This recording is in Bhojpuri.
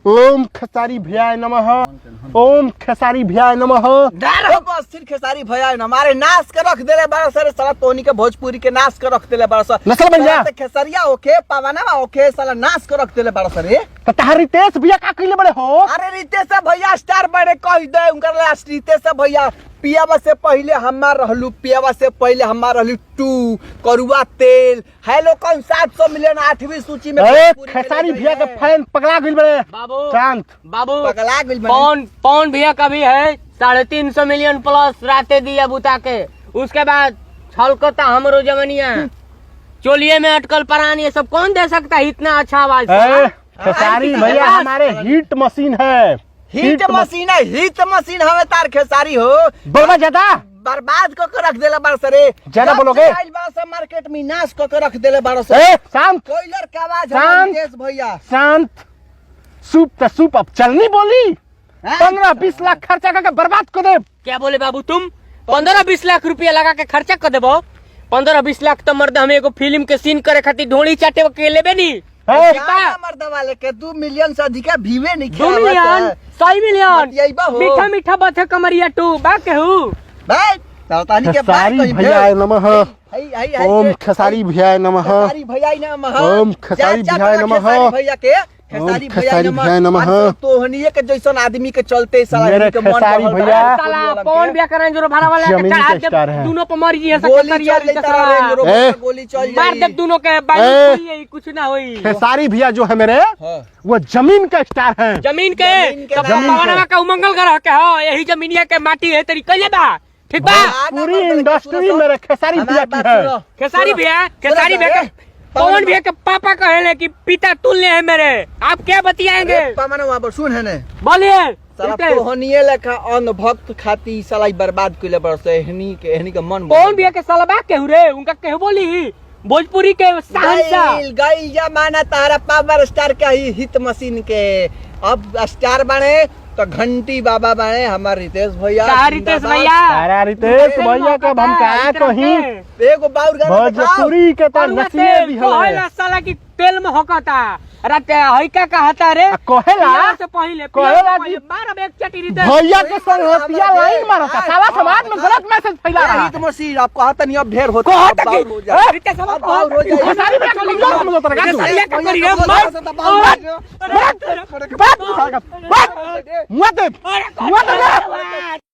ओम खेसारी भैया नमः। ओम खेसारी भैया नमः। बस खेसारी भैया हमारे नाश के रख देले बड़ा सर साला तोनी के भोजपुरी के नाश के रख देले बड़ा सर नस्ल बन जा खेसरिया ओके पवनवा ओके साला नाश के रख देले बड़ा सर तो तहार रितेश भैया का कइले बड़े हो। अरे रितेश भैया स्टार बड़े कह दे उनकर लास्ट रितेश भैया पियावा से पहले हमार रहलू पियावा से पहले हमार रहलू 2 करुआ तेल हेलो कौन 700 मिलियन 8वीं सूची में खेसारी भैया के फैन पगला गइल बड़े। बाबू शांत बाबू पगला गइल पौन भैया का भी है 350 मिलियन प्लस राते दिया बुता के। उसके बाद छलकता हमरो जवनिया चोलिए में अटकल परान ये सब कौन दे सकता है इतना अच्छा आवाज। खेसारी भैया हमारे हिट मशीन है। हिट मशीन है हिट मशीन हमें तार खेसारी हो बोलवा ज्यादा बर्बाद करके रख देले बार सरे ज्यादा बोलोगे मार्केट में नाश करके रख देले बार शांत कोयलर का आवाज शांत रितेश भैया शांत सूप तो सूप अब चलनी बोली 15-20 लाख खर्चा करके बर्बाद कर दे। क्या बोले बाबू तुम 15-20 लाख रुपया लगा के खर्चा कर देबो 15-20 लाख तो मर्द हमें एगो फिल्म के सीन करे खातिर ढोली चाटे के लेबे नी मर्द वाले के 2 मिलियन से अधिक भीवे नहीं 2 मिलियन 100 मिलियन मीठा मीठा बथे कमरिया 2 बा केहू भाई तातानी के खेसारी भैया नमः। ओम खेसारी भैया नमः। खेसारी भैया नमः। ओम खेसारी भैया नमः। भैया के खेसारी भैया नमः। तोहनिए के जैसन आदमी के चलते साला मेरे के मन खेसारी रहल भैया बा। साला कौन बिया करें जो भाड़ा वाला के जमीन चढ़ा के स्टार हैं। दे दोनों पे मर जी गोली करिया चल जाता है गोली चल मार दे दोनों के बाई कुछ ना होई। खेसारी भैया जो है मेरे वो जमीन का स्टार है। जमीन के के पवनवा का उमंगल ग्रह के हो यही जमीनिया के माटी है तेरी कइले बा ठीक बा। पूरी इंडस्ट्री मेरे खेसारी भैया की है। खेसारी भैया पवन भैया के पापा कहे कि पिता तुल्य है मेरे आप क्या बतियाएंगे पवन वहां पर सुन है ने बोलिए। साला तोहनिए लेखा अन भक्त खाती साला बर्बाद कइले बरस एहनी के मन पवन भैया के साला बा केहू रे उनका केहू बोली भोजपुरी के शहंशाह गई जमाना तारा पावर स्टार का ही हिट मशीन के अब स्टार बने तो घंटी बाबा बने हमारे रितेश भैया रितेश भैया सारा रितेश भैया के हम का कहीं एगो बाउर गाना भोजपुरी के तो नसीब भी है साला की तेल में होकता रात हइका कहता रे कहेला से पहले कहेला कि मार एक चटी रितेश भैया के संग हथिया लाइन मारता साला समाज में गलत मैसेज फैला रहा है। हिट मशीन आपको आता नहीं अब ढेर होता कहता कि रितेश अब बाउर हो जाए खेसारी भैया को लोग समझ होता है खेसारिया का करी रे मत